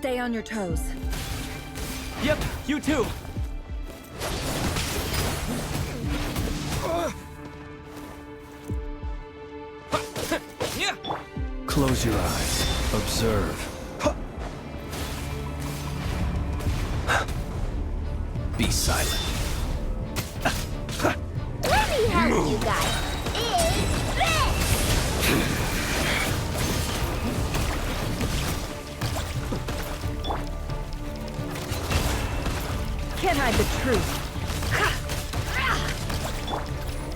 Stay on your toes. Yep, you too. Close your eyes. Observe. Be silent. Let me help you guys. Is this? Can't hide the truth.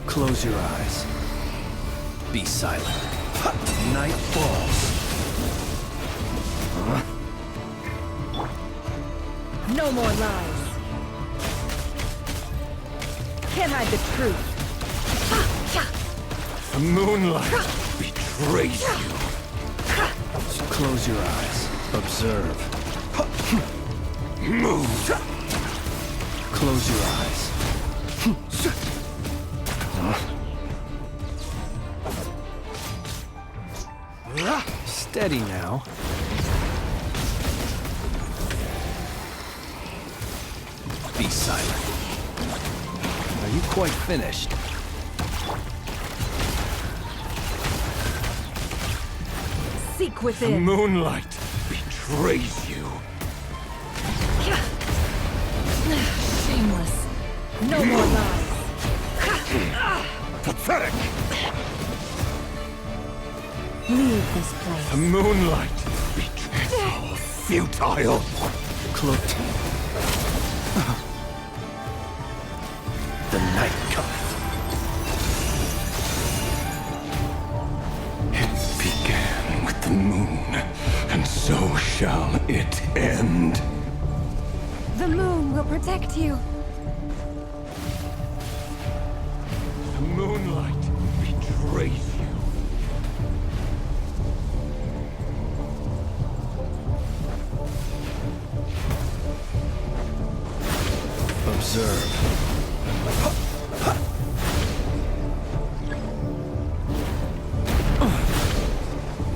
Close your eyes. Be silent. Night falls. No more lies. Can't hide the truth. The moonlight betrays you. Close your eyes. Observe. Move. Close your eyes. Steady now. Be silent. Are you quite finished? Seek The within. moonlight betrays you. Shameless. No more lies. Pathetic. Leave this place. The moonlight betrays you. Futile. Cloaked. The night cometh. It began with the moon, and so shall it end. The moon will protect you. The moonlight betrays you. Observe.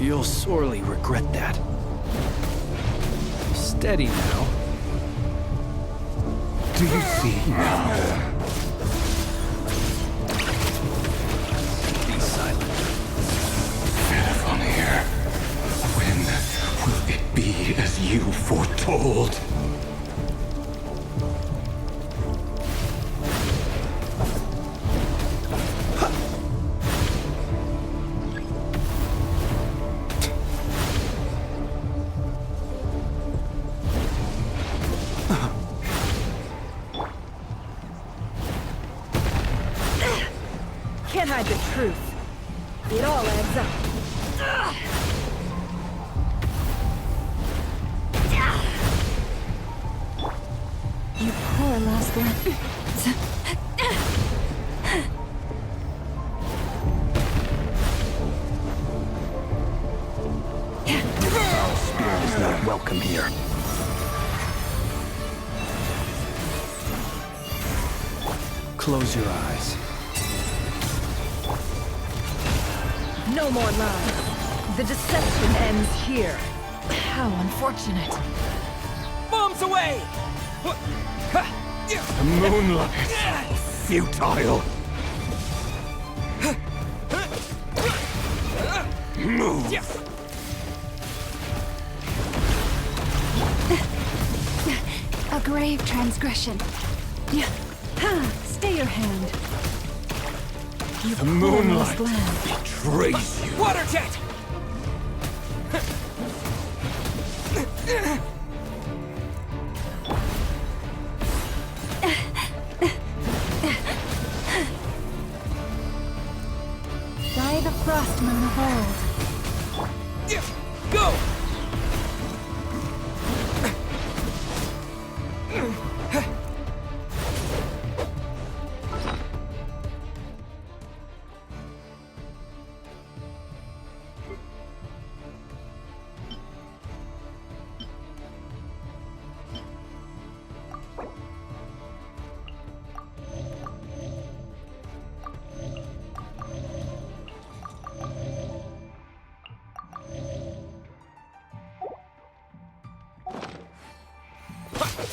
You'll sorely regret that. Steady now. Do you see now? Be silent. Fenrir, when will it be as you foretold? Can't hide the truth. It all adds up. You poor lost one. Foul spirit is not welcome here. Close your eyes. No more lies. The deception ends here. How unfortunate. Bombs away! The moonlight. Futile. Move. A grave transgression. Stay your hand. You The poor moonlight lost lamb. betrays you. Water jet! By the frost moon of old. Go!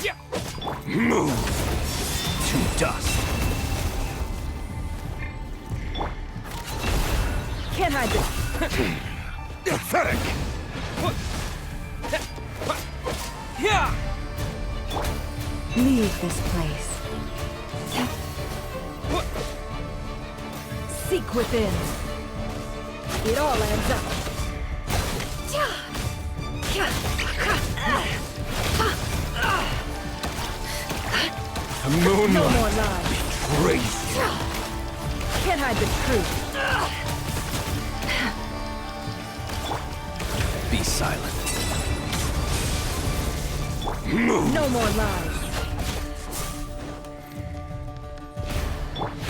Yeah. Move to dust. Can't hide this. Pathetic. Yeah. Leave this place. Seek within. It all adds up. The No moonlight more lies. betrays you. Can't hide the truth. Be silent. Move. No more lies.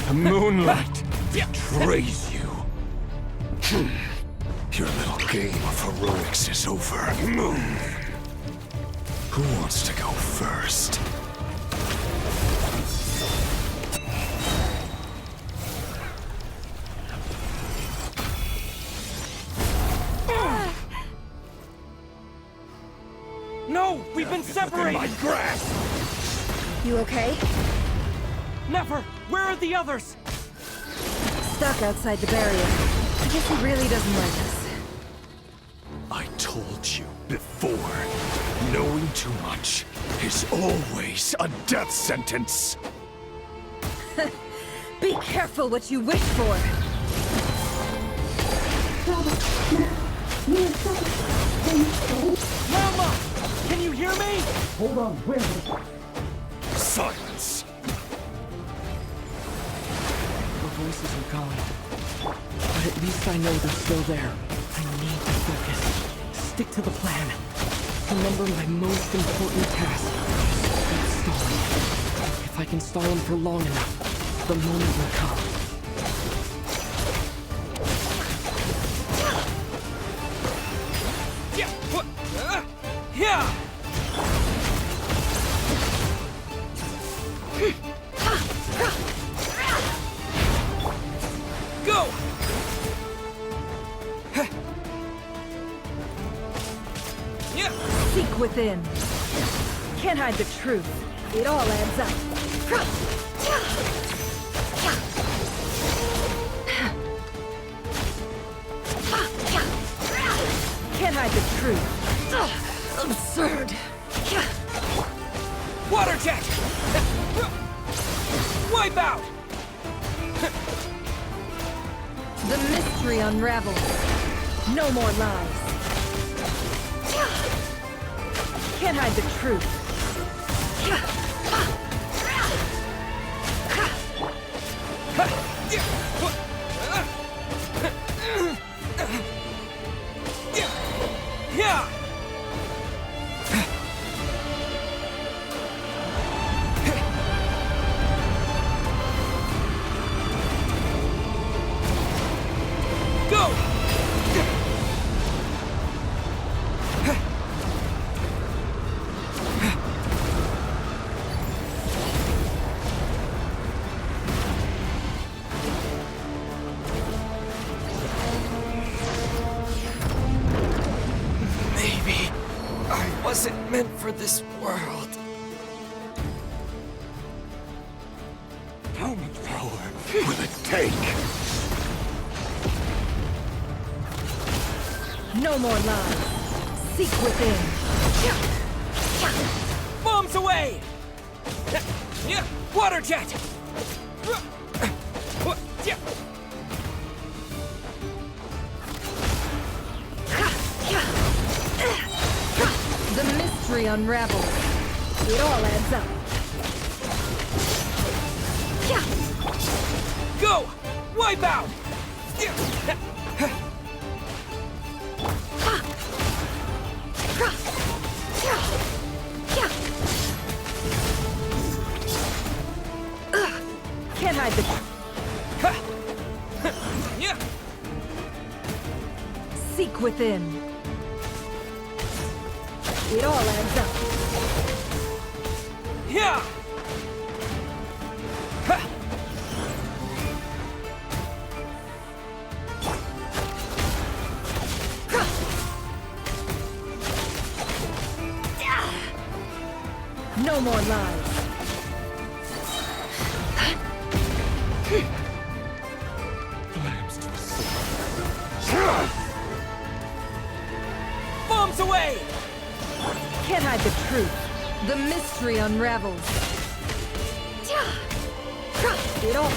The moonlight betrays you. Your little game of heroics is over. Move. Who wants to go first? No, we've been separated. My grasp. You okay? Never. Where are the others? Stuck outside the barrier. I guess he really doesn't like us. I told you before, knowing too much is always a death sentence. Be careful what you wish for. Mama! Can you hear me? Silence. The voices are gone. But at least I know they're still there. I need to focus. Stick to the plan. Remember my most important task. Keep stalling. If I can stall him for long enough, the moment will come. Yeah. Yeah. Go. Yeah. Seek within. Can't hide the truth. It all adds up. Can't hide the truth. Absurd. Water jet. Wipe out. The mystery unravels. No more lies. Can't hide the truth. Yeah. Go. Maybe I wasn't meant for this world. How much power will it take? No more lies. Seek within. Bombs away. Yeah. Water jet. Yeah. The mystery unravels. It all adds up. Go. Wipe out. Can't hide the Yeah. seek within. It all adds up. Yeah. No more lies. Lambs to the sword. Bombs away! Can't hide the truth. The mystery unravels. It all...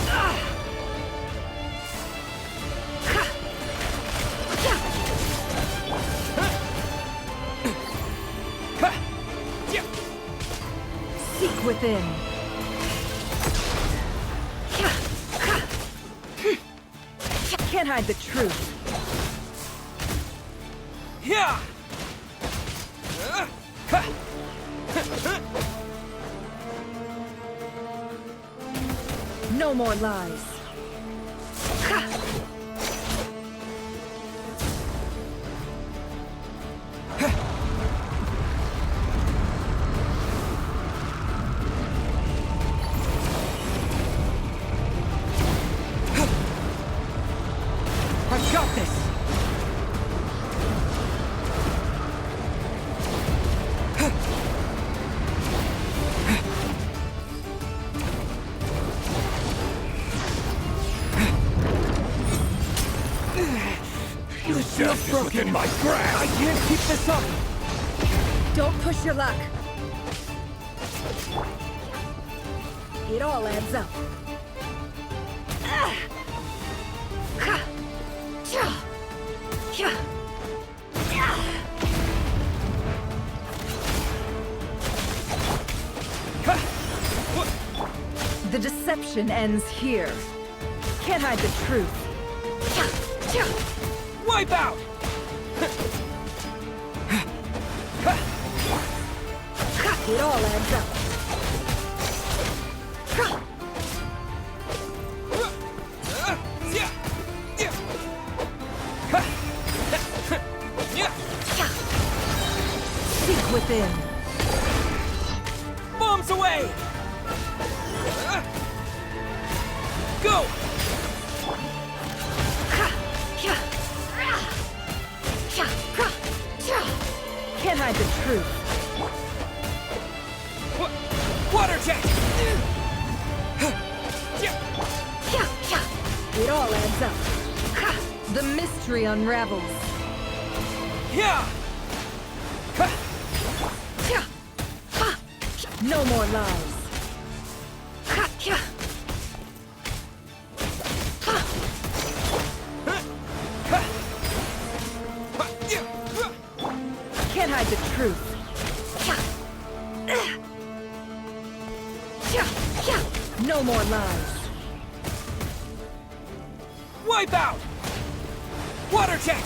Seek within. Can't hide the truth. Yeah! No more lies. I've got this! Your death is within my grasp! I can't keep this up! Don't push your luck. It all adds up. The deception ends here. Can't hide the truth. Wipe out! It all adds up. Seek within. Bombs away! Go! Can't hide the truth. Water jet! It all adds up. The mystery unravels. Yeah! No more lies. Can't hide the truth. No more lies. Wipe out! Water jet!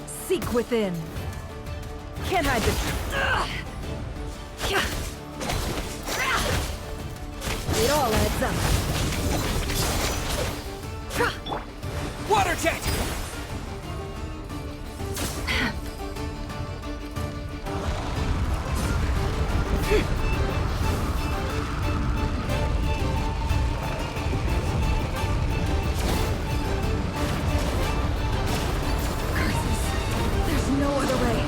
Seek within. Can't hide the truth. It all adds up. Water jet! There's no other way.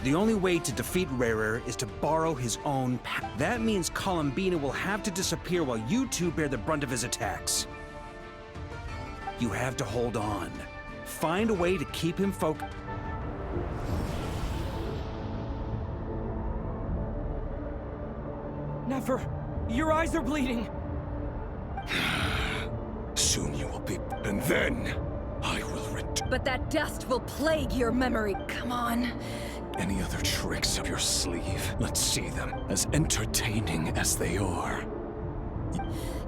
The only way to defeat Rarer is to borrow his own power. That means Columbina will have to disappear while you two bear the brunt of his attacks. You have to hold on. Find a way to keep him focused. Never. Your eyes are bleeding. Soon you will be... And then, I will return. But that dust will plague your memory. Come on. Any other tricks up your sleeve? Let's see them, as entertaining as they are.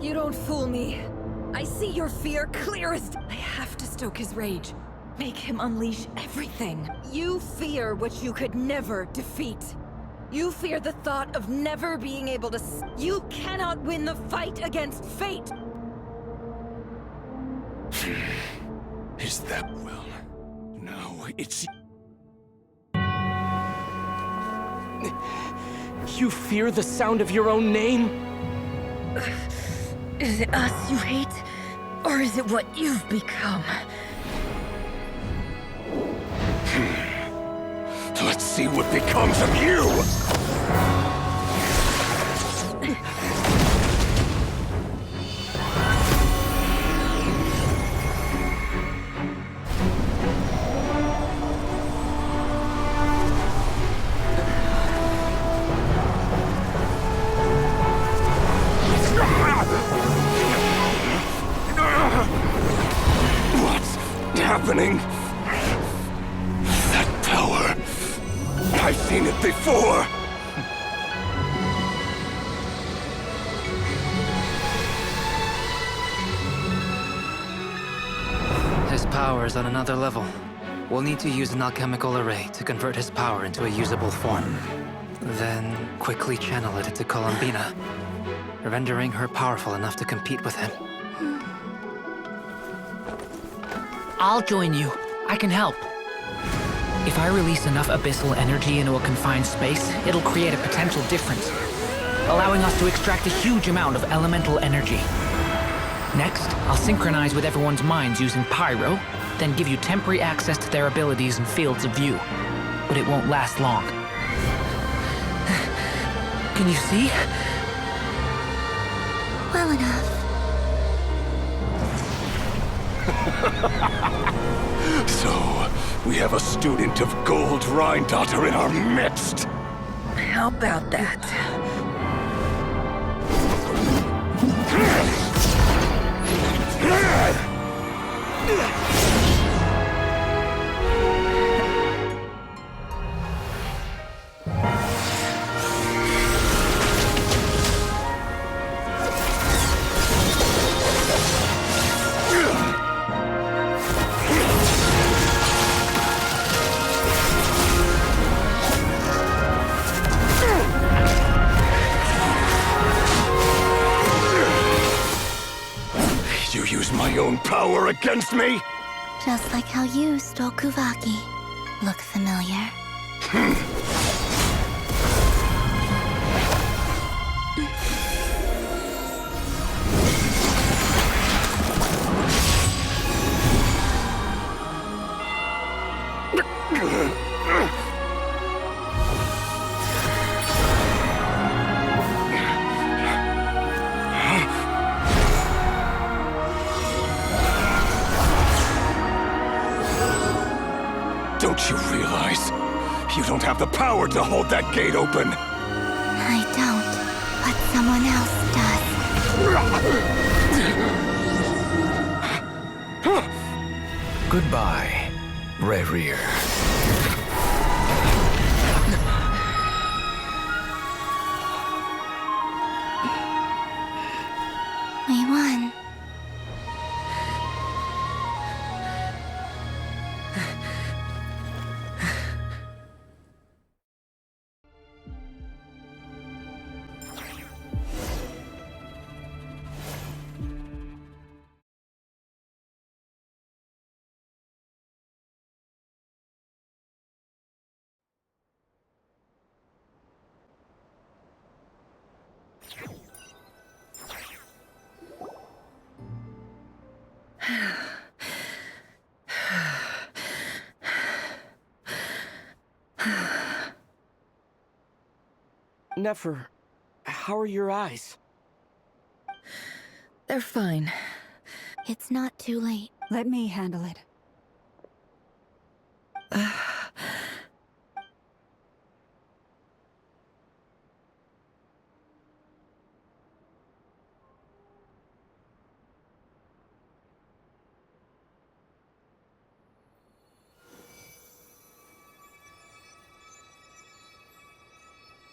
You don't fool me. I see your fear clear as... I have to stoke his rage. Make him unleash everything. You fear what you could never defeat. You fear the thought of never being able to You cannot win the fight against fate! Is that well? No, it's... You fear the sound of your own name? Is it us you hate? Or is it what you've become? Let's see what becomes of you! What's happening? That power... I've seen it before! His power is on another level. We'll need to use an alchemical array to convert his power into a usable form. Then quickly channel it into Columbina, rendering her powerful enough to compete with him. I'll join you. I can help. If I release enough abyssal energy into a confined space, it'll create a potential difference, allowing us to extract a huge amount of elemental energy. Next, I'll synchronize with everyone's minds using Pyro, then give you temporary access to their abilities and fields of view. But it won't last long. Can you see? Well enough. So, we have a student of Gold Rhine-Daughter in our midst! How about that? You use my own power against me? Just like how you stole Kuvaki. Look familiar? Don't you realize? You don't have the power to hold that gate open! I don't, but someone else does. Goodbye, Rerir. We won. Nefer, how are your eyes? They're fine. It's not too late. Let me handle it.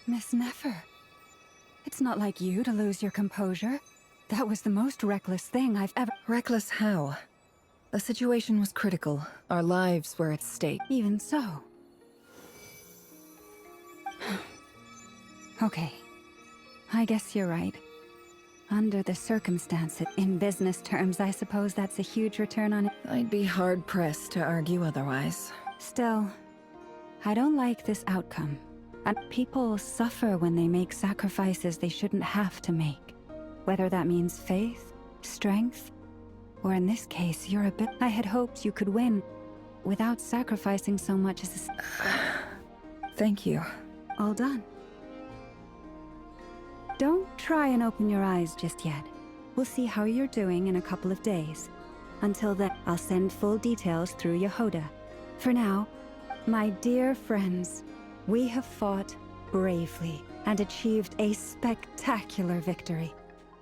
Miss Nefer, it's not like you to lose your composure. That was the most reckless thing I've ever— Reckless how? The situation was critical. Our lives were at stake. Even so. Okay. I guess you're right. Under the circumstances, in business terms, I suppose that's a huge return on it. I'd be hard-pressed to argue otherwise. Still, I don't like this outcome. And people suffer when they make sacrifices they shouldn't have to make. Whether that means faith, strength, or in this case, you're a bit... I had hoped you could win without sacrificing so much as Thank you. all done. Don't try and open your eyes just yet. We'll see how you're doing in a couple of days. Until then, I'll send full details through Yehoda. For now, my dear friends, we have fought bravely and achieved a spectacular victory.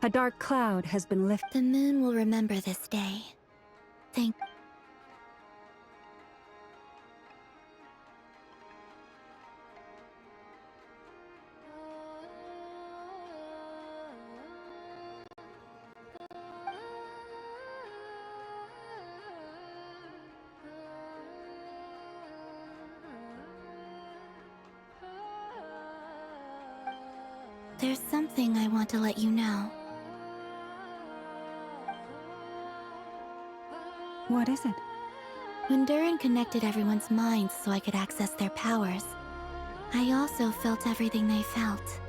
A dark cloud has been lifted. The moon will remember this day. Thank... There's something I want to let you know. What is it? When Durin connected everyone's minds so I could access their powers, I also felt everything they felt.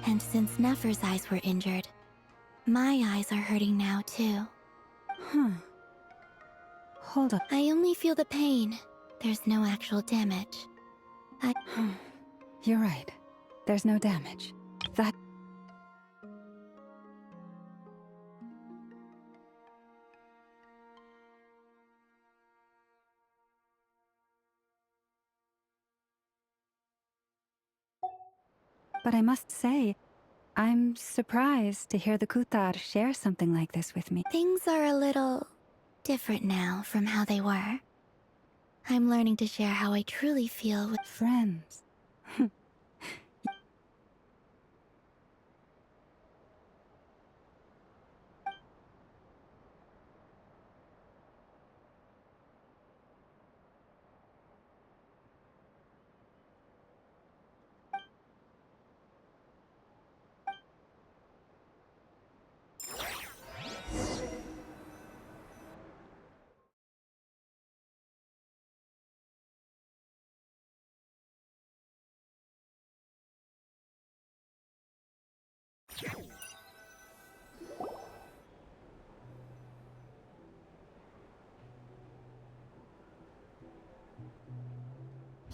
And since Nefer's eyes were injured, my eyes are hurting now too. Huh. Hold up. I only feel the pain. There's no actual damage. You're right. There's no damage. That... But I must say, I'm surprised to hear the Kuthar share something like this with me. Things are a little different now from how they were. I'm learning to share how I truly feel with friends.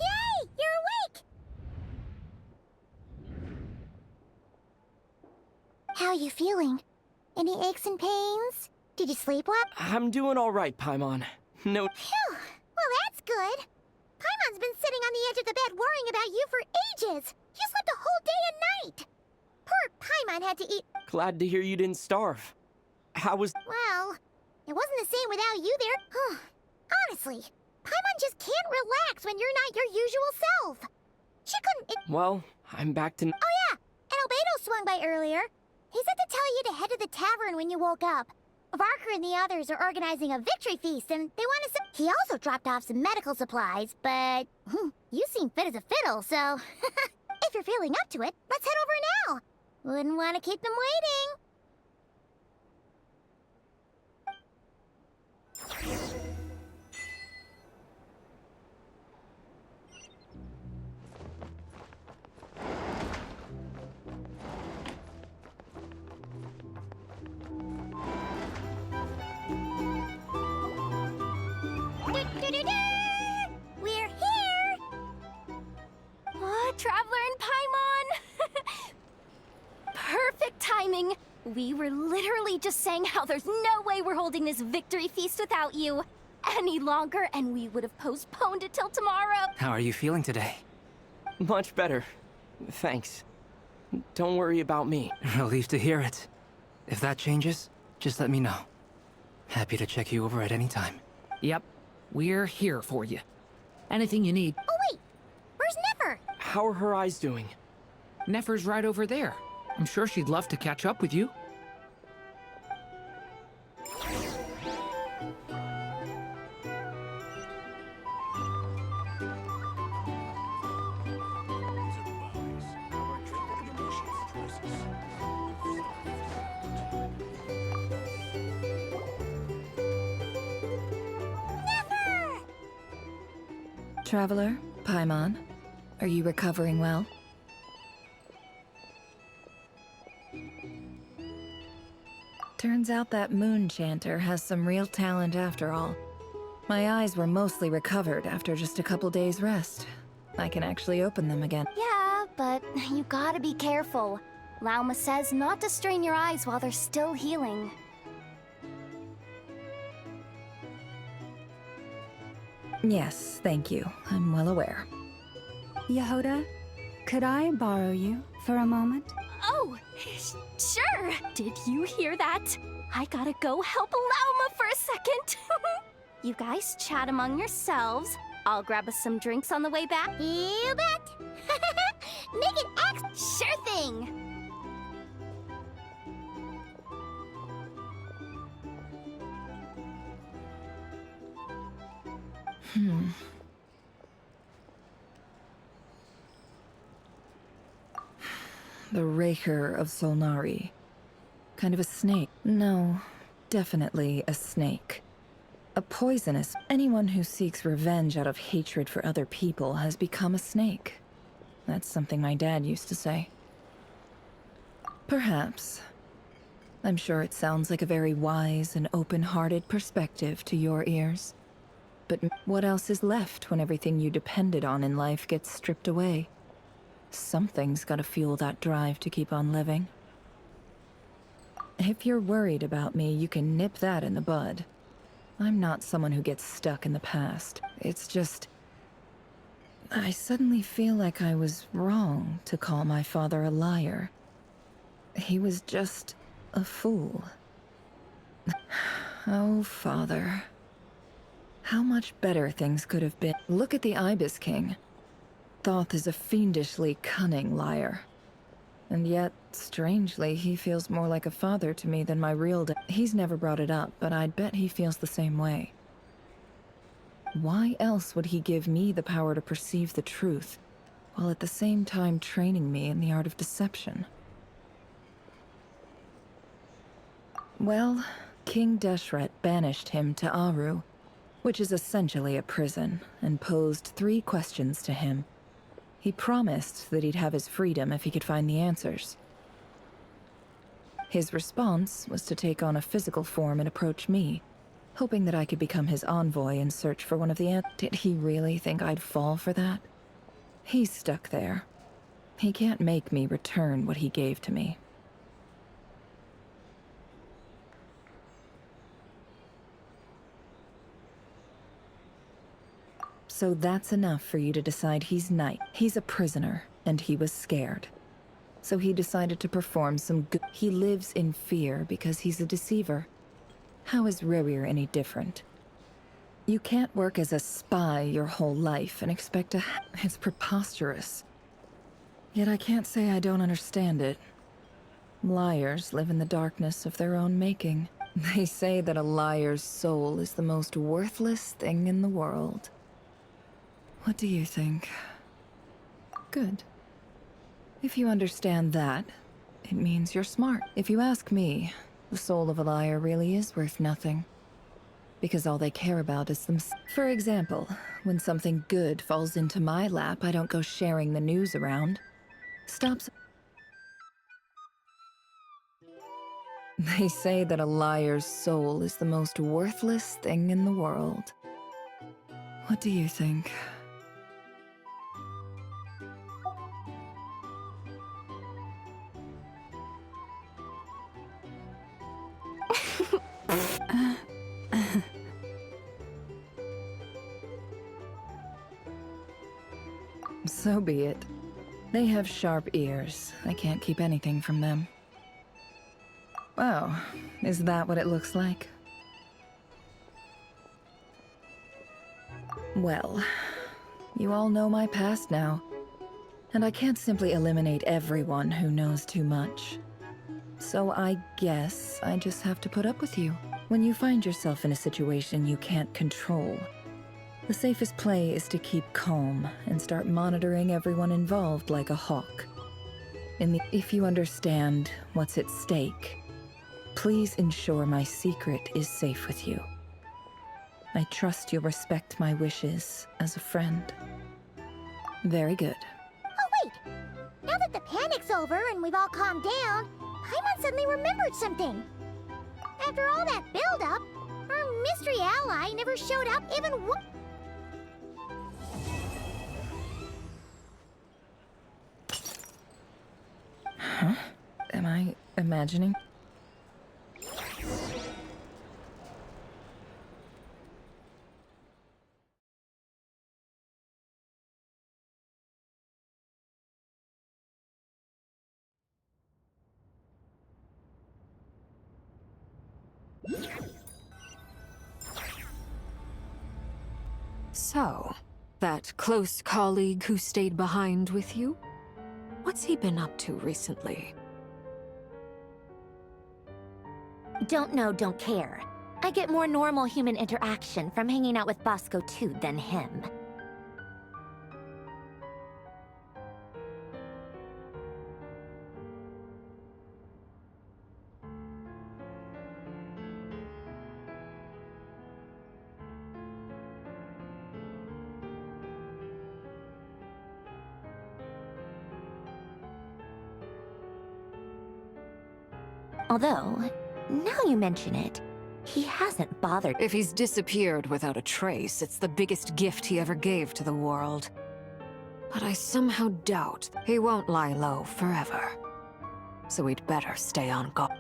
Yay! You're awake! How are you feeling? Any aches and pains? Did you sleep well? I'm doing all right, Paimon. No... Phew! Well, that's good. Paimon's been sitting on the edge of the bed worrying about you for ages. You slept a whole day and night. Poor Paimon had to eat... Glad to hear you didn't starve. How was... Well, it wasn't the same without you there. Honestly, Paimon just can't relax when you're not your usual self. She couldn't... Well, I'm back to... Oh yeah, and Albedo swung by earlier. He said to tell you to head to the tavern when you woke up. Varker and the others are organizing a victory feast, and they want to... He also dropped off some medical supplies, but... you seem fit as a fiddle, so... If you're feeling up to it, let's head over now. Wouldn't want to keep them waiting. We're here! Oh, Traveler and Paimon! Perfect timing! We were literally just saying how there's no way we're holding this victory feast without you any longer, and we would have postponed it till tomorrow. How are you feeling today? Much better. Thanks. Don't worry about me. Relieved to hear it. If that changes, just let me know. Happy to check you over at any time. Yep, we're here for you. Anything you need. Oh wait, where's Nefer? How are her eyes doing? Nefer's right over there. I'm sure she'd love to catch up with you. Traveler, Paimon, are you recovering well? Turns out that moon chanter has some real talent after all. My eyes were mostly recovered after just a couple days' rest. I can actually open them again. Yeah, but you gotta be careful. Lauma says not to strain your eyes while they're still healing. Yes, thank you. I'm well aware. Yehoda, could I borrow you for a moment? Oh, sure. Did you hear that? I gotta go help Lauma for a second. You guys chat among yourselves. I'll grab us some drinks on the way back. You bet! Make it X! Sure thing! The Raker of Solnari. Kind of a snake. No, definitely a snake. A poisonous. Anyone who seeks revenge out of hatred for other people has become a snake. That's something my dad used to say. Perhaps. I'm sure it sounds like a very wise and open-hearted perspective to your ears. But what else is left when everything you depended on in life gets stripped away? Something's gotta fuel that drive to keep on living. If you're worried about me, you can nip that in the bud. I'm not someone who gets stuck in the past. It's just... I suddenly feel like I was wrong to call my father a liar. He was just a fool. Oh, father. How much better things could have been. Look at the Ibis King. Thoth is a fiendishly cunning liar. And yet, strangely, he feels more like a father to me than my real dad. He's never brought it up, but I'd bet he feels the same way. Why else would he give me the power to perceive the truth, while at the same time training me in the art of deception? Well, King Deshret banished him to Aru, which is essentially a prison, and posed 3 questions to him. He promised that he'd have his freedom if he could find the answers. His response was to take on a physical form and approach me, hoping that I could become his envoy and search for one of the answers. Did he really think I'd fall for that? He's stuck there. He can't make me return what he gave to me. So that's enough for you to decide he's knight. He's a prisoner, and he was scared. So he decided to perform some good. He lives in fear because he's a deceiver. How is Rerir any different? You can't work as a spy your whole life and expect to it's preposterous. Yet I can't say I don't understand it. Liars live in the darkness of their own making. They say that a liar's soul is the most worthless thing in the world. What do you think? Good. If you understand that, it means you're smart. If you ask me, the soul of a liar really is worth nothing. Because all they care about is themselves. For example, when something good falls into my lap, I don't go sharing the news around. Stops. They say that a liar's soul is the most worthless thing in the world. What do you think? So be it. They have sharp ears. I can't keep anything from them. Oh, is that what it looks like? Well, you all know my past now, and I can't simply eliminate everyone who knows too much. So I guess I just have to put up with you. When you find yourself in a situation you can't control, the safest play is to keep calm and start monitoring everyone involved like a hawk. If you understand what's at stake, please ensure my secret is safe with you. I trust you'll respect my wishes as a friend. Very good. Oh, wait! Now that the panic's over and we've all calmed down, Paimon suddenly remembered something. After all that build-up, our mystery ally never showed up even once. Huh? Am I imagining? So, that close colleague who stayed behind with you? What's he been up to recently? Don't know, don't care. I get more normal human interaction from hanging out with Bosco 2 than him. Although, now you mention it, he hasn't bothered. If he's disappeared without a trace, it's the biggest gift he ever gave to the world. But I somehow doubt he won't lie low forever. So we'd better stay on guard.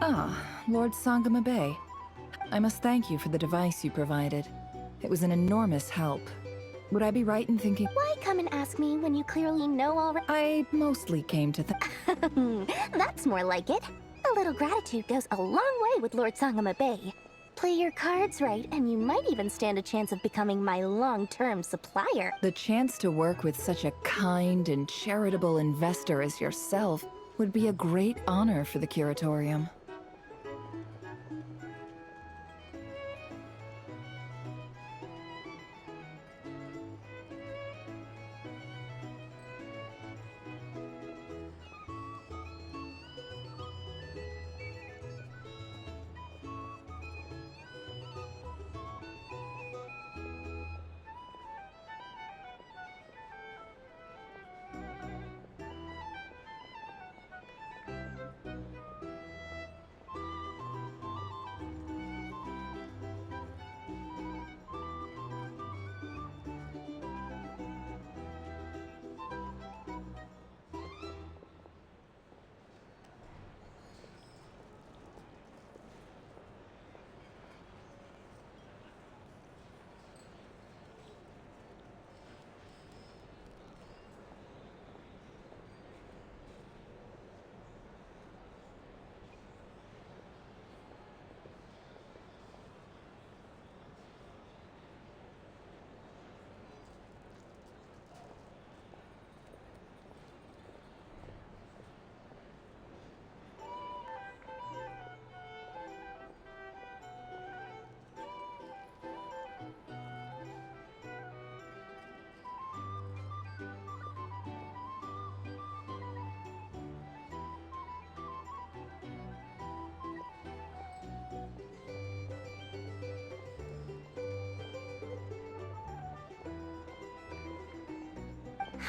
Ah, Lord Sangama Bay. I must thank you for the device you provided. It was an enormous help. Would I be right in thinking— Why come and ask me when you clearly know already? I mostly came to That's more like it. A little gratitude goes a long way with Lord Sangama Bay. Play your cards right, and you might even stand a chance of becoming my long-term supplier. The chance to work with such a kind and charitable investor as yourself would be a great honor for the Curatorium.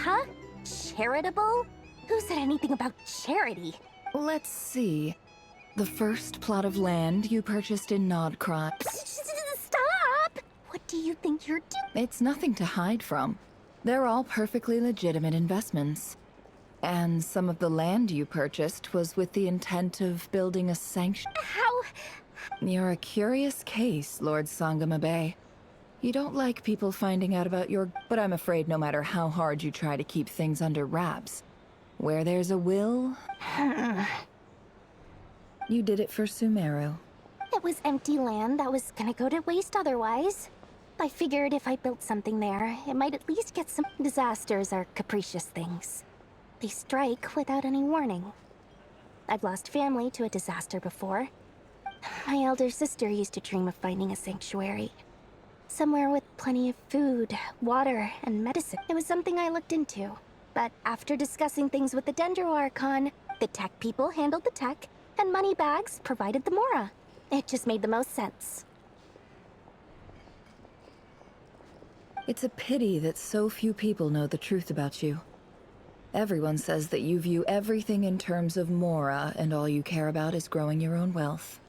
Huh? Charitable? Who said anything about charity? Let's see. The first plot of land you purchased in Nodcry. Stop! What do you think you're doing? It's nothing to hide from. They're all perfectly legitimate investments. And some of the land you purchased was with the intent of building a sanctuary. How? You're a curious case, Lord Sangama Bay. You don't like people finding out about your— but I'm afraid no matter how hard you try to keep things under wraps, where there's a will, You did it for Sumeru. It was empty land that was gonna go to waste otherwise. I figured if I built something there, it might at least get some... Disasters are capricious things. They strike without any warning. I've lost family to a disaster before. My elder sister used to dream of finding a sanctuary. Somewhere with plenty of food, water, and medicine. It was something I looked into. But after discussing things with the Dendro Archon, the tech people handled the tech, and Moneybags provided the Mora. It just made the most sense. It's a pity that so few people know the truth about you. Everyone says that you view everything in terms of Mora, and all you care about is growing your own wealth.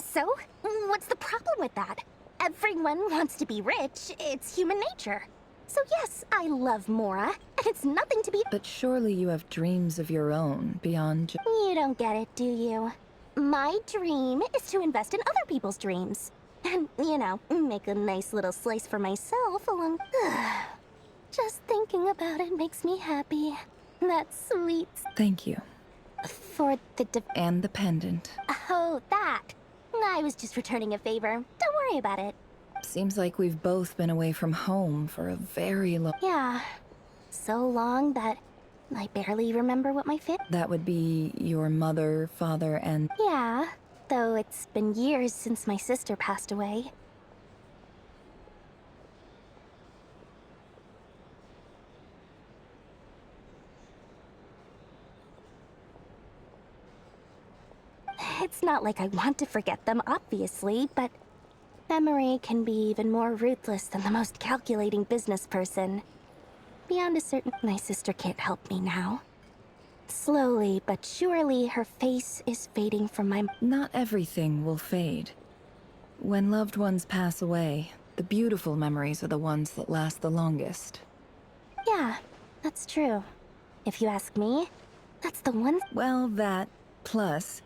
So, what's the problem with that? Everyone wants to be rich. It's human nature. So yes, I love Mora, and it's nothing to be... But surely you have dreams of your own, beyond You don't get it, do you? My dream is to invest in other people's dreams. And, you know, make a nice little slice for myself along... Just thinking about it makes me happy. That's sweet. Thank you. For the And the pendant. Oh, that. I was just returning a favor. Don't worry about it. Seems like we've both been away from home for a very long... Yeah. So long that I barely remember what my fit... That would be your mother, father, and... Yeah, though it's been years since my sister passed away. It's not like I want to forget them, obviously, but memory can be even more ruthless than the most calculating business person. Beyond a certain... My sister can't help me now. Slowly but surely, her face is fading from my... Not everything will fade. When loved ones pass away, the beautiful memories are the ones that last the longest. Yeah, that's true. If you ask me, that's the one... Well, that, plus...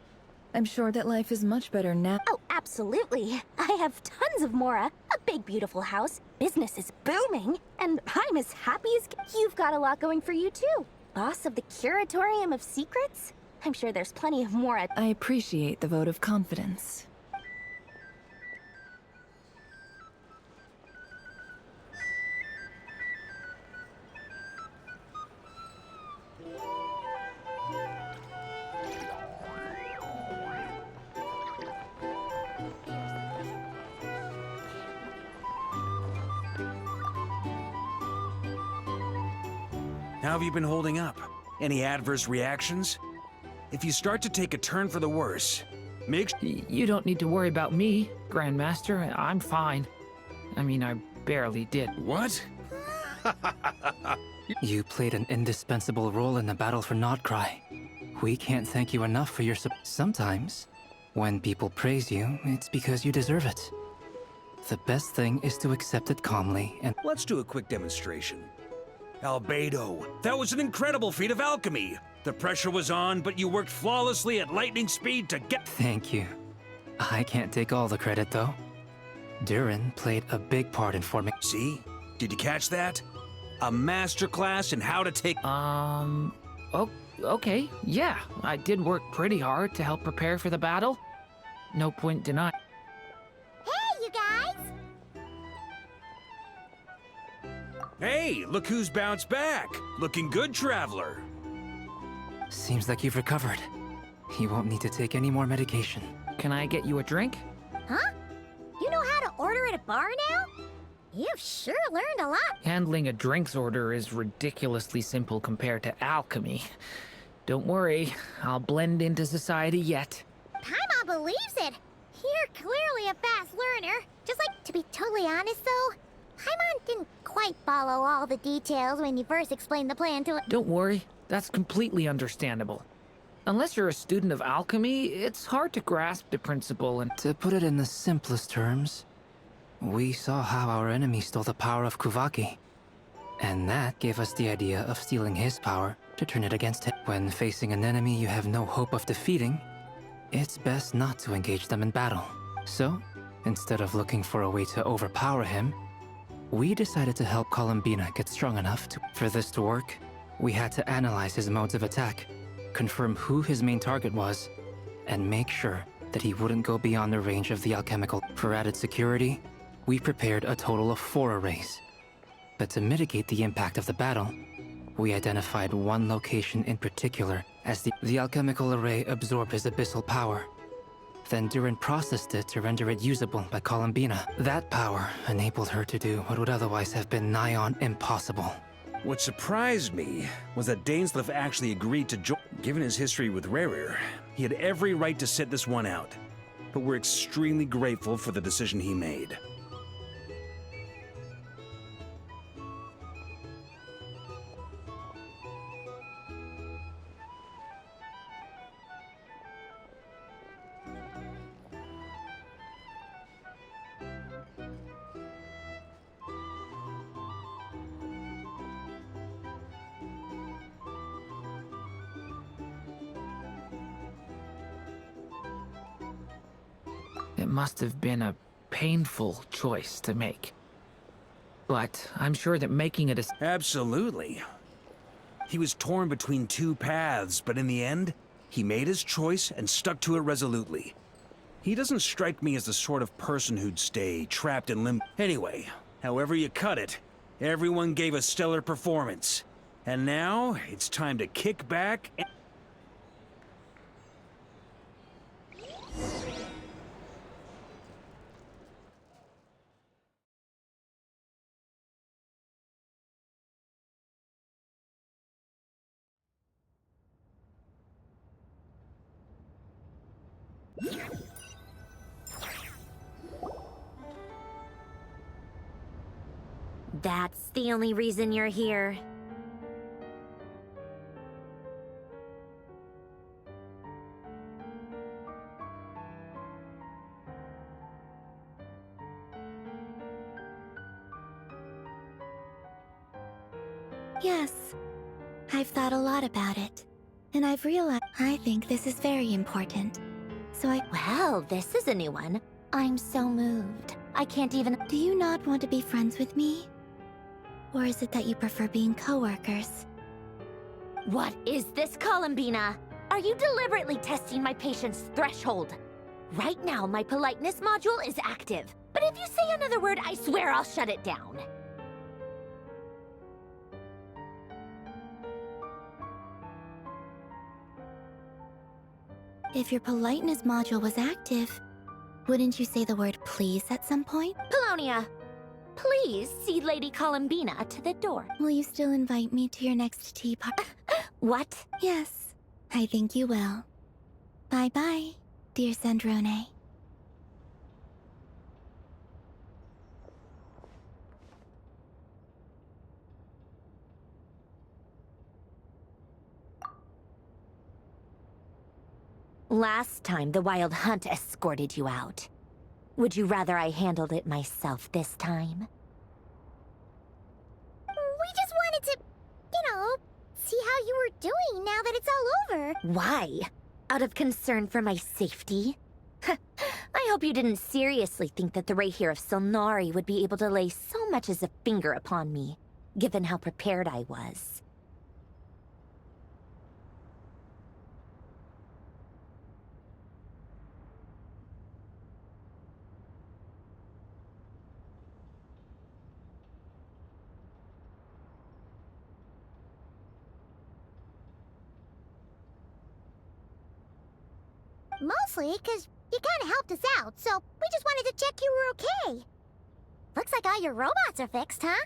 I'm sure that life is much better now. Oh, absolutely. I have tons of Mora, a big beautiful house, business is booming, and I'm as happy as... You've got a lot going for you too. Boss of the Curatorium of Secrets? I'm sure there's plenty of Mora... I appreciate the vote of confidence. How have you been holding up? Any adverse reactions? If you start to take a turn for the worse, make... You don't need to worry about me, Grandmaster. I'm fine. I mean, I barely did. What? You played an indispensable role in the battle for Notcry. We can't thank you enough for your Sometimes, when people praise you, it's because you deserve it. The best thing is to accept it calmly and... Let's do a quick demonstration. Albedo, that was an incredible feat of alchemy. The pressure was on, but you worked flawlessly at lightning speed to get... Thank you. I can't take all the credit, though. Durin played a big part in forming... See? Did you catch that? A masterclass in how to take... Okay, yeah. I did work pretty hard to help prepare for the battle. No point denying. Hey, you guys! Hey, look who's bounced back. Looking good, Traveler. Seems like you've recovered. You won't need to take any more medication. Can I get you a drink? Huh? You know how to order at a bar now? You've sure learned a lot. Handling a drinks order is ridiculously simple compared to alchemy. Don't worry, I'll blend into society yet. Paimon believes it. You're clearly a fast learner. Just like, to be totally honest though, Paimon didn't quite follow all the details when you first explained the plan to... Don't worry, that's completely understandable. Unless you're a student of alchemy, it's hard to grasp the principle and... To put it in the simplest terms, we saw how our enemy stole the power of Kuvaki. And that gave us the idea of stealing his power to turn it against him. When facing an enemy you have no hope of defeating, it's best not to engage them in battle. So, instead of looking for a way to overpower him, we decided to help Columbina get strong enough to... For this to work, we had to analyze his modes of attack, confirm who his main target was, and make sure that he wouldn't go beyond the range of the alchemical. For added security, we prepared a total of 4 arrays. But to mitigate the impact of the battle, we identified one location in particular as the alchemical array absorbed his abyssal power. Then Durin processed it to render it usable by Columbina. That power enabled her to do what would otherwise have been nigh on impossible. What surprised me was that Dainsleif actually agreed to join. Given his history with Rerir, he had every right to sit this one out. But we're extremely grateful for the decision he made. It must have been a painful choice to make. But I'm sure that making it a... Absolutely. He was torn between 2 paths, but in the end, he made his choice and stuck to it resolutely. He doesn't strike me as the sort of person who'd stay trapped in limbo. Anyway, however you cut it, everyone gave a stellar performance. And now, it's time to kick back and... That's the only reason you're here. Yes, I've thought a lot about it, and I've realized I think this is very important. Well, this is a new one. I'm so moved. I can't even... Do you not want to be friends with me? Or is it that you prefer being co-workers? What is this, Columbina? Are you deliberately testing my patience threshold? Right now, my politeness module is active. But if you say another word, I swear I'll shut it down. If your politeness module was active, wouldn't you say the word please at some point? Paulownia, please see Lady Columbina to the door. Will you still invite me to your next tea party? What? Yes, I think you will. Bye-bye, dear Sandrone. Last time, the Wild Hunt escorted you out. Would you rather I handled it myself this time? We just wanted to, see how you were doing now that it's all over. Why? Out of concern for my safety? I hope you didn't seriously think that the Rayhir of Silnari would be able to lay so much as a finger upon me, given how prepared I was. Mostly because you kind of helped us out, so we just wanted to check you were okay. Looks like all your robots are fixed, huh?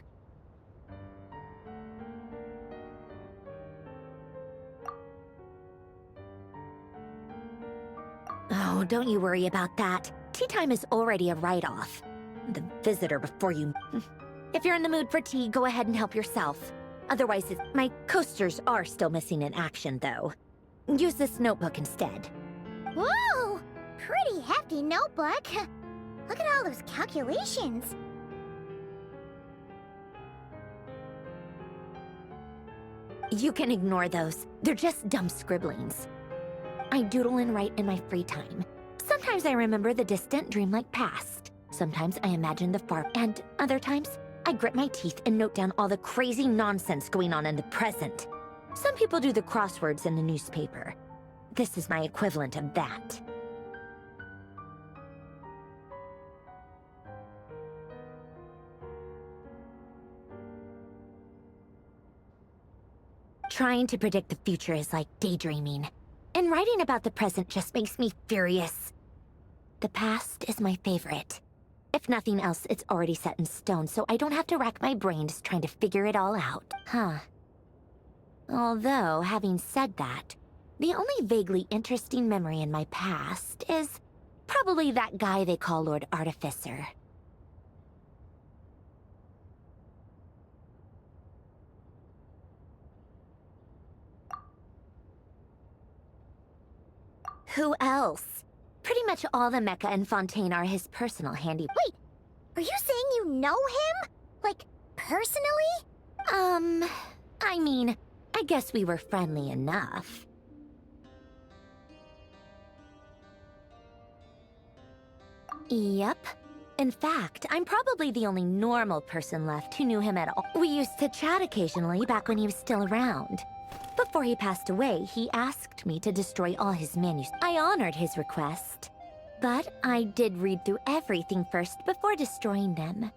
Oh, don't you worry about that. Tea time is already a write-off. The visitor before you... If you're in the mood for tea, go ahead and help yourself. Otherwise, my coasters are still missing in action, though. Use this notebook instead. Whoa! Pretty hefty notebook. Look at all those calculations. You can ignore those. They're just dumb scribblings. I doodle and write in my free time. Sometimes I remember the distant dreamlike past. Sometimes I imagine the far... And other times, I grit my teeth and note down all the crazy nonsense going on in the present. Some people do the crosswords in the newspaper. This is my equivalent of that. Trying to predict the future is like daydreaming, and writing about the present just makes me furious. The past is my favorite. If nothing else, it's already set in stone, so I don't have to rack my brains trying to figure it all out. Huh. Although, having said that, the only vaguely interesting memory in my past is probably that guy they call Lord Artificer. Who else? Pretty much all the Mecha and Fontaine are his personal handy- Wait, are you saying you know him? Like, personally? I mean, I guess we were friendly enough. Yep. In fact, I'm probably the only normal person left who knew him at all. We used to chat occasionally back when he was still around. Before he passed away, he asked me to destroy all his manuscripts. I honored his request, but I did read through everything first before destroying them.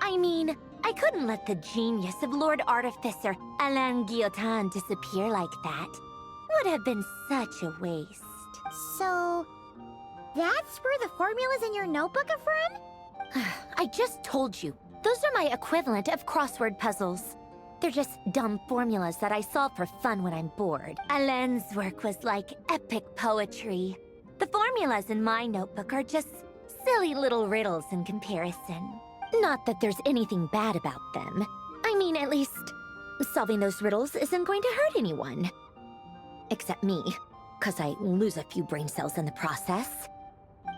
I mean, I couldn't let the genius of Lord Artificer Alain Guillotin disappear like that. Would have been such a waste. So, that's where the formulas in your notebook are from? I just told you. Those are my equivalent of crossword puzzles. They're just dumb formulas that I solve for fun when I'm bored. Alain's work was like epic poetry. The formulas in my notebook are just silly little riddles in comparison. Not that there's anything bad about them. I mean, at least, solving those riddles isn't going to hurt anyone. Except me, 'cause I lose a few brain cells in the process.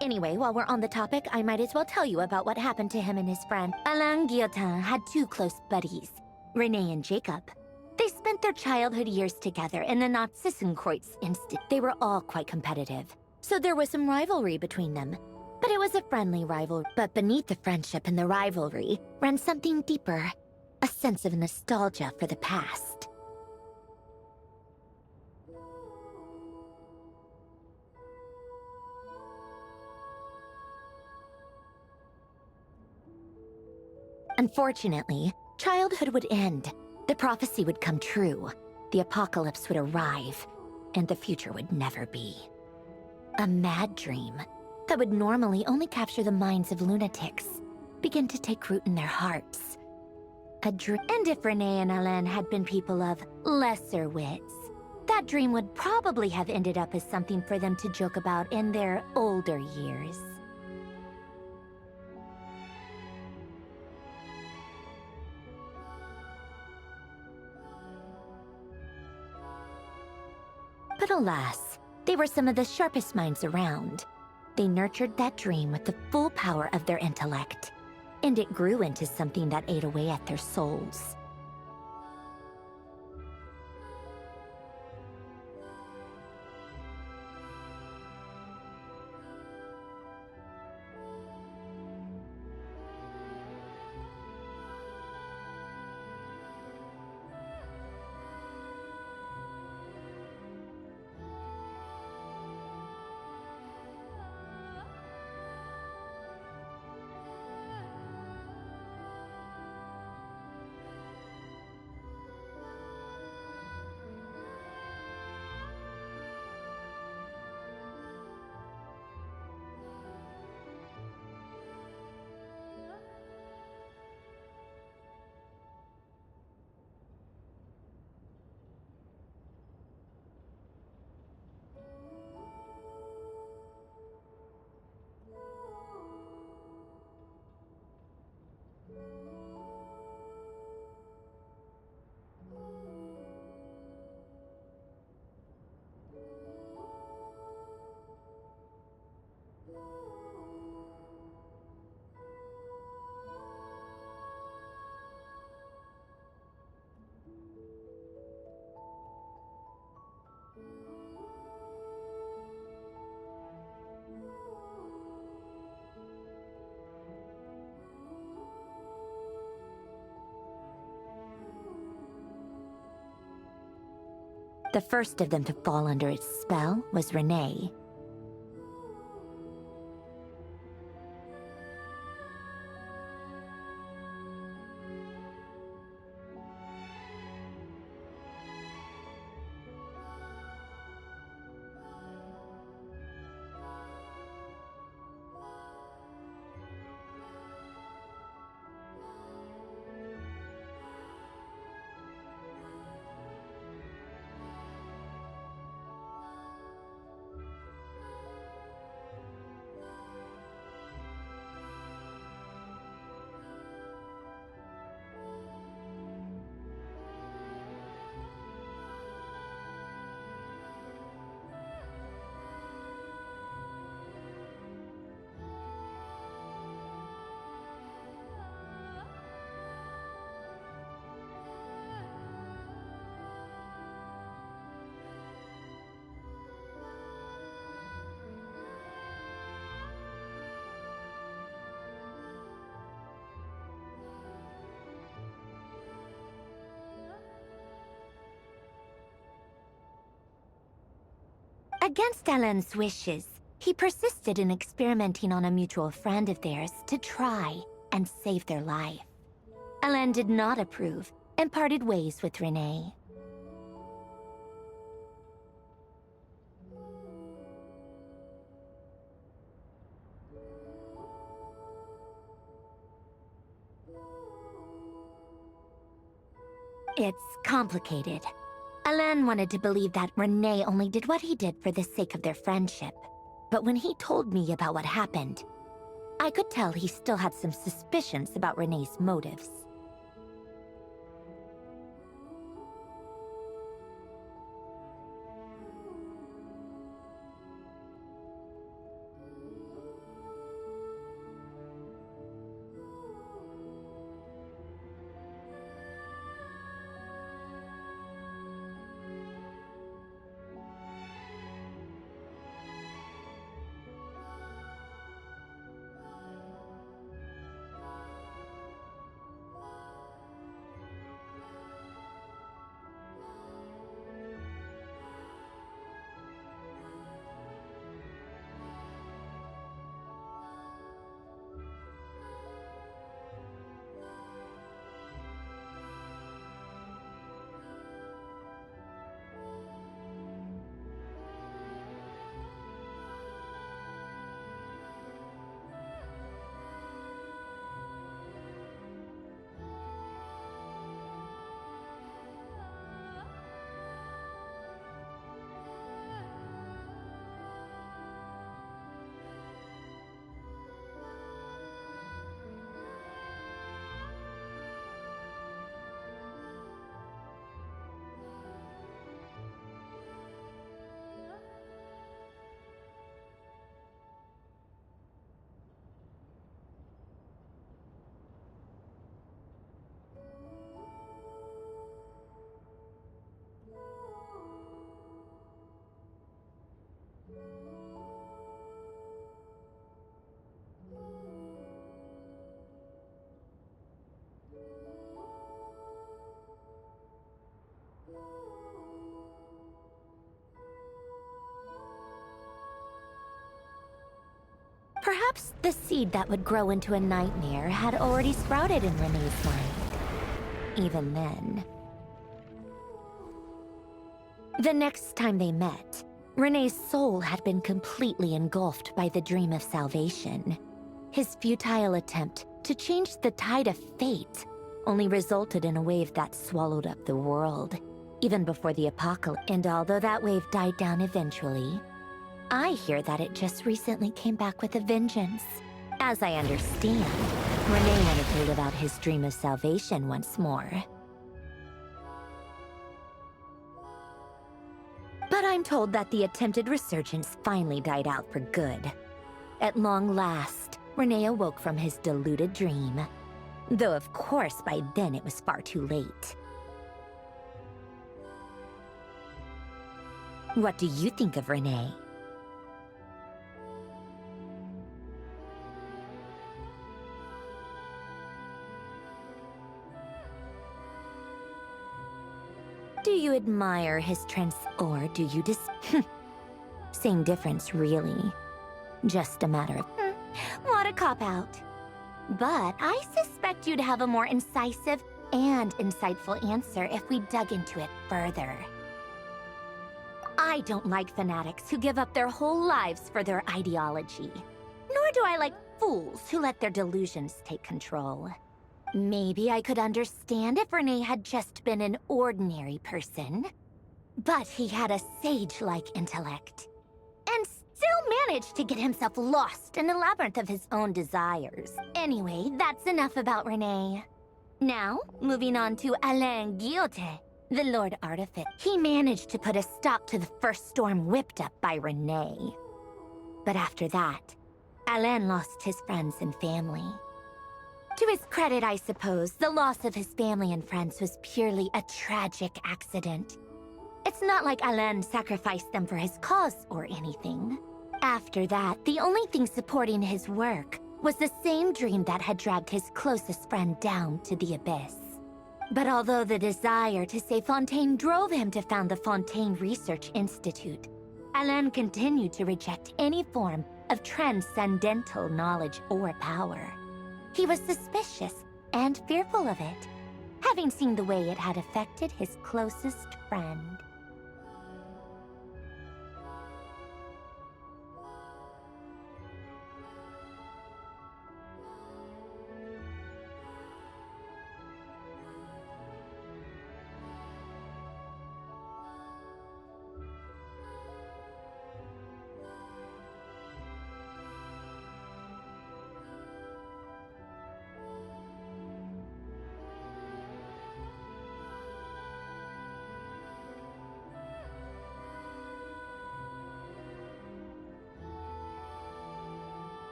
Anyway, while we're on the topic, I might as well tell you about what happened to him and his friend. Alain Guillotin had two close buddies, Renee and Jacob. They spent their childhood years together in the Narzissenkreuz Institute. They were all quite competitive, so there was some rivalry between them. But it was a friendly rivalry. But beneath the friendship and the rivalry ran something deeper, a sense of nostalgia for the past. Unfortunately, childhood would end. The prophecy would come true. The apocalypse would arrive, and the future would never be. A mad dream that would normally only capture the minds of lunatics begin to take root in their hearts. And if Renee and Alain had been people of lesser wits, that dream would probably have ended up as something for them to joke about in their older years. But alas, they were some of the sharpest minds around. They nurtured that dream with the full power of their intellect, and it grew into something that ate away at their souls. The first of them to fall under its spell was Renee. Against Alan's wishes, he persisted in experimenting on a mutual friend of theirs to try and save their life. Alan did not approve and parted ways with Renee. It's complicated. Alan wanted to believe that Renee only did what he did for the sake of their friendship. But when he told me about what happened, I could tell he still had some suspicions about Renee's motives. Perhaps the seed that would grow into a nightmare had already sprouted in Renee's mind. Even then. The next time they met, Renee's soul had been completely engulfed by the dream of salvation. His futile attempt to change the tide of fate only resulted in a wave that swallowed up the world, even before the apocalypse. And although that wave died down eventually, I hear that it just recently came back with a vengeance. As I understand, Renee wanted to live out his dream of salvation once more. But I'm told that the attempted resurgence finally died out for good. At long last, Renee awoke from his deluded dream. Though of course by then it was far too late. What do you think of Renee? Do you admire his or do you Same difference, really. Just a matter of... what a cop-out. But I suspect you'd have a more incisive and insightful answer if we dug into it further. I don't like fanatics who give up their whole lives for their ideology. Nor do I like fools who let their delusions take control. Maybe I could understand if Renee had just been an ordinary person. But he had a sage-like intellect. And still managed to get himself lost in the labyrinth of his own desires. Anyway, that's enough about Renee. Now, moving on to Alain Guillotin, the Lord Artificer. He managed to put a stop to the first storm whipped up by Renee. But after that, Alain lost his friends and family. To his credit, I suppose, the loss of his family and friends was purely a tragic accident. It's not like Alain sacrificed them for his cause or anything. After that, the only thing supporting his work was the same dream that had dragged his closest friend down to the abyss. But although the desire to save Fontaine drove him to found the Fontaine Research Institute, Alain continued to reject any form of transcendental knowledge or power. He was suspicious and fearful of it, having seen the way it had affected his closest friend.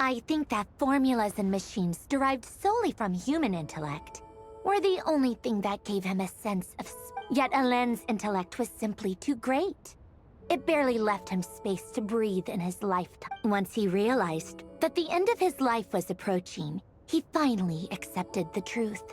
I think that formulas and machines derived solely from human intellect were the only thing that gave him a sense of yet Alain's intellect was simply too great. It barely left him space to breathe in his lifetime. Once he realized that the end of his life was approaching, he finally accepted the truth.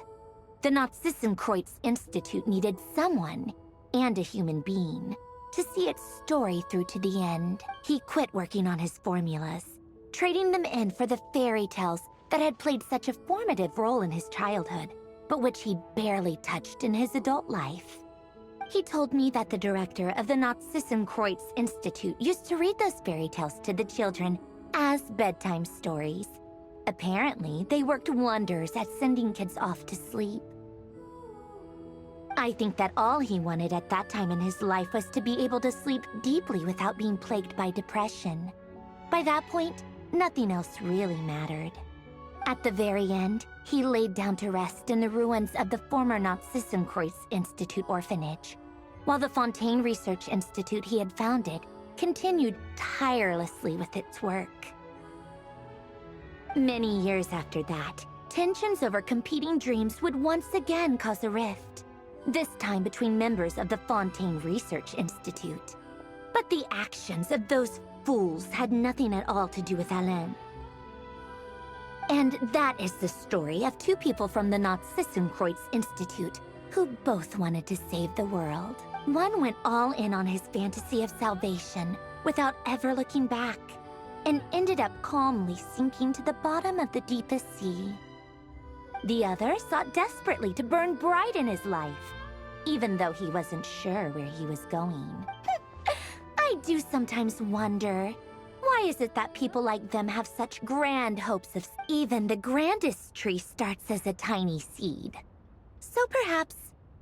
The Narzissenkreuz Institute needed someone, and a human being, to see its story through to the end. He quit working on his formulas, trading them in for the fairy tales that had played such a formative role in his childhood, but which he'd barely touched in his adult life. He told me that the director of the Narzissenkreuz Institute used to read those fairy tales to the children as bedtime stories. Apparently, they worked wonders at sending kids off to sleep. I think that all he wanted at that time in his life was to be able to sleep deeply without being plagued by depression. By that point, nothing else really mattered. At the very end, he laid down to rest in the ruins of the former Narzissenkreuz Institute orphanage, while the Fontaine Research Institute he had founded continued tirelessly with its work. Many years after that, tensions over competing dreams would once again cause a rift, this time between members of the Fontaine Research Institute. But the actions of those fools had nothing at all to do with Alain. And that is the story of two people from the Narzissenkreuz Institute who both wanted to save the world. One went all in on his fantasy of salvation without ever looking back, and ended up calmly sinking to the bottom of the deepest sea. The other sought desperately to burn bright in his life, even though he wasn't sure where he was going. I do sometimes wonder, why is it that people like them have such grand hopes of... Even the grandest tree starts as a tiny seed. So perhaps,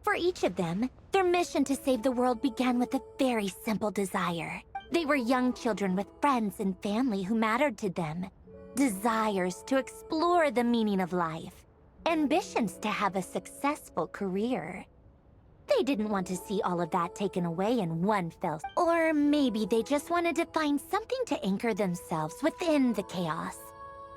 for each of them, their mission to save the world began with a very simple desire. They were young children with friends and family who mattered to them. Desires to explore the meaning of life. Ambitions to have a successful career. They didn't want to see all of that taken away in one fell. Or maybe they just wanted to find something to anchor themselves within the chaos,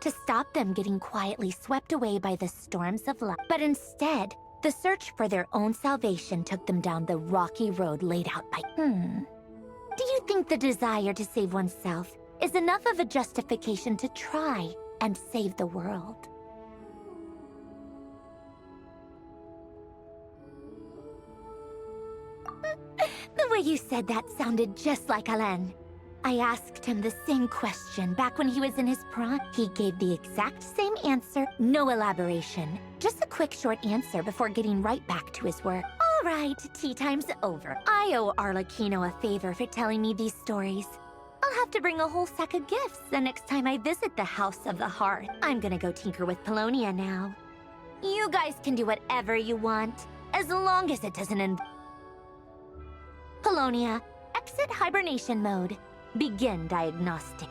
to stop them getting quietly swept away by the storms of life. But instead, the search for their own salvation took them down the rocky road laid out by... Do you think the desire to save oneself is enough of a justification to try and save the world? The way you said that sounded just like Alain. I asked him the same question back when he was in his prime. He gave the exact same answer, no elaboration. Just a quick short answer before getting right back to his work. All right, tea time's over. I owe Arlecchino a favor for telling me these stories. I'll have to bring a whole sack of gifts the next time I visit the House of the Hearth. I'm gonna go tinker with Polonia now. You guys can do whatever you want, as long as it doesn't involve... Polonia, exit hibernation mode. Begin diagnostic.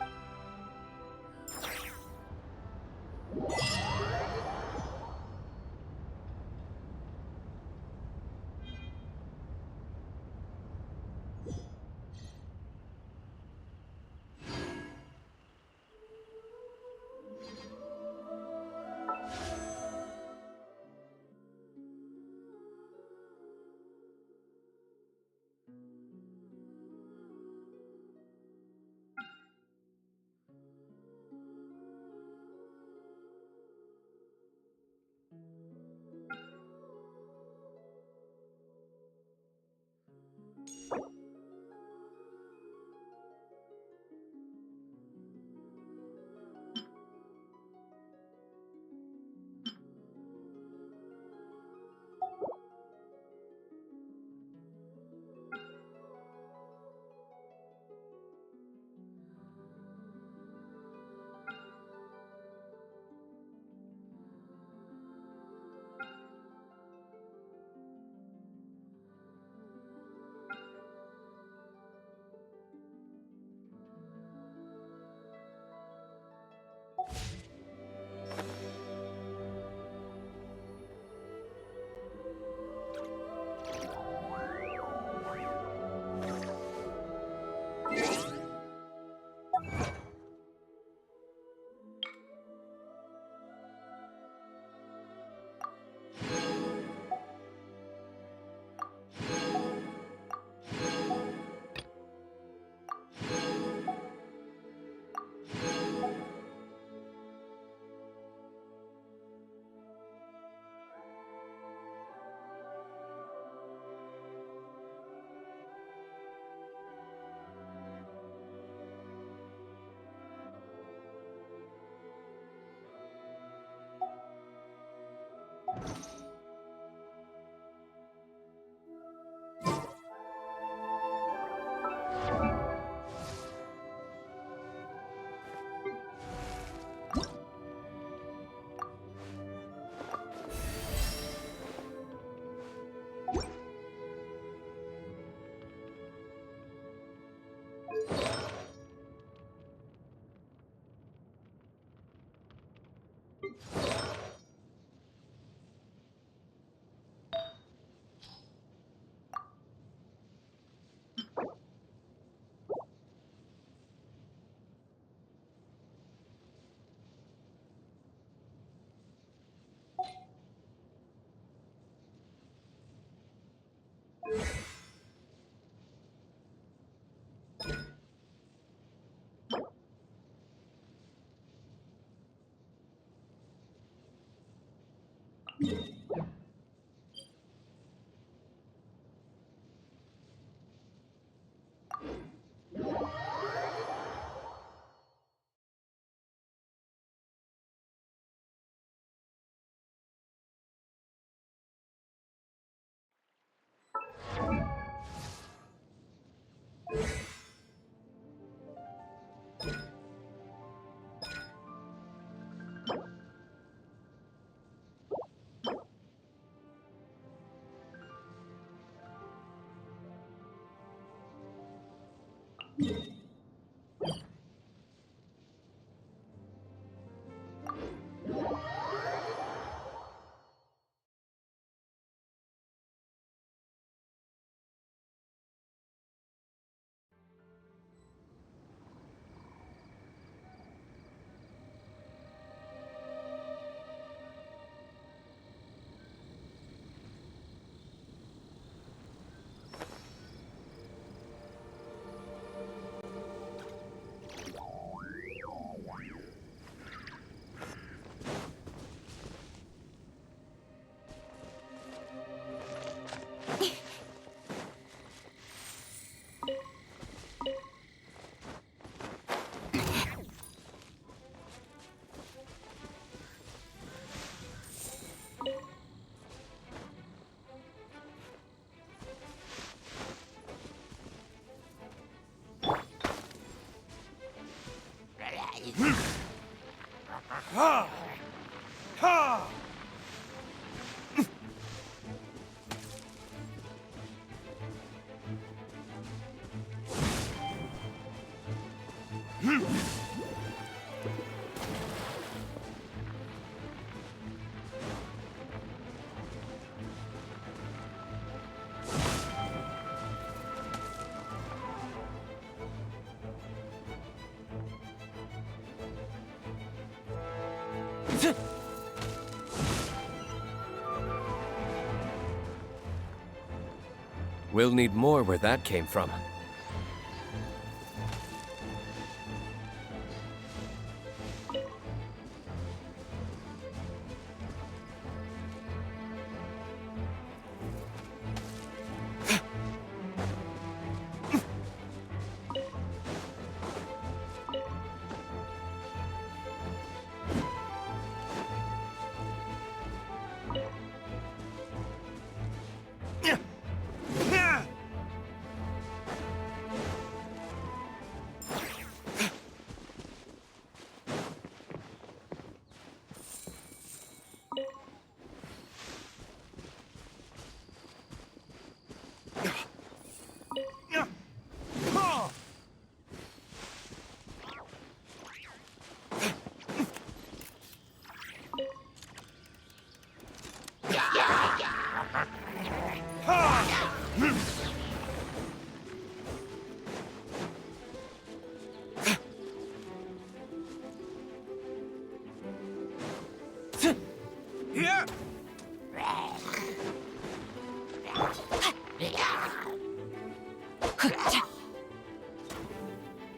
We'll need more where that came from.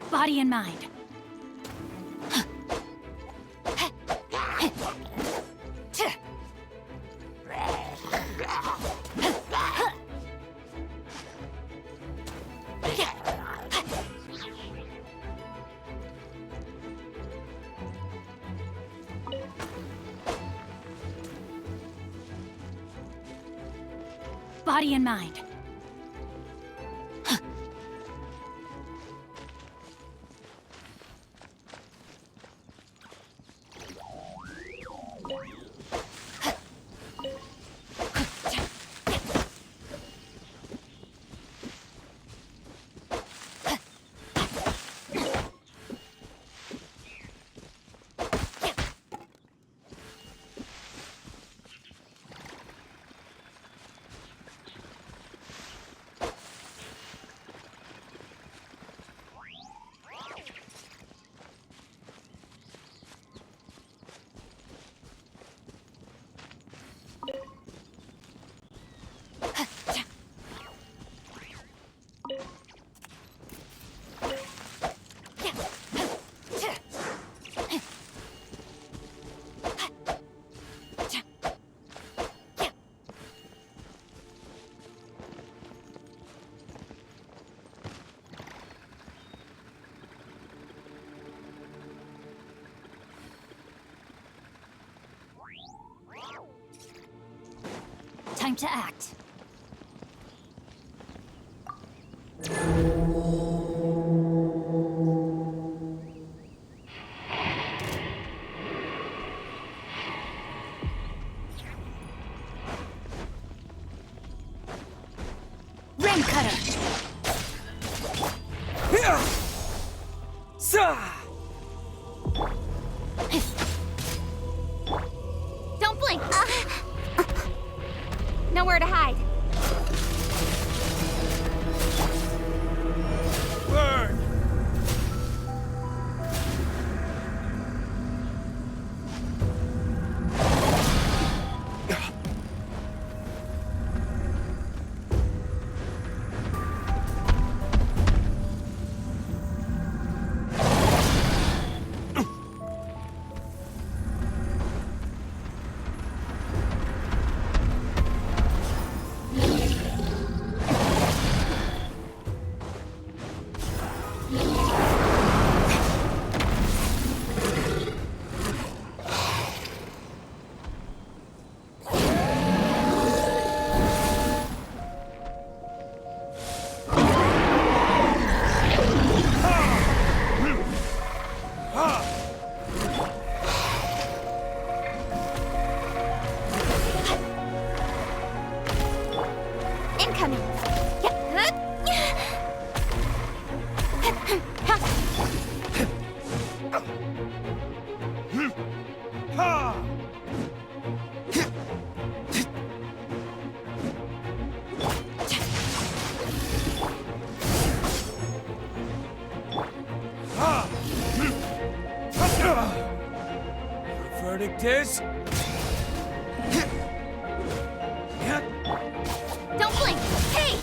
Body and mind. Body and mind. Time to act. Rain cutter. Don't blink. Nowhere to hide. Burn! Incoming. Benedictus? Don't blink! Hey!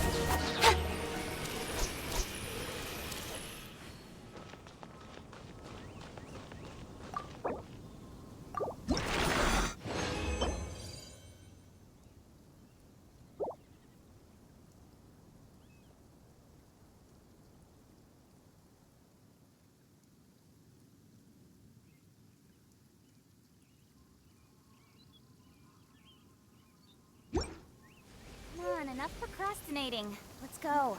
Come on, enough procrastinating. Let's go.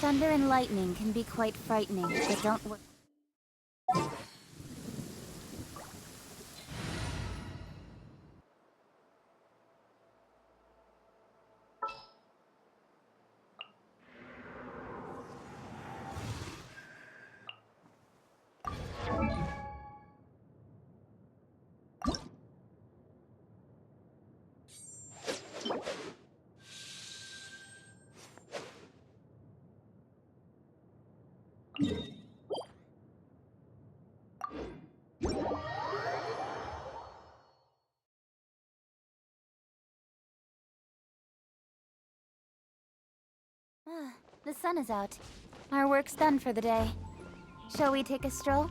Thunder and lightning can be quite frightening, but don't worry. The sun is out. Our work's done for the day. Shall we take a stroll?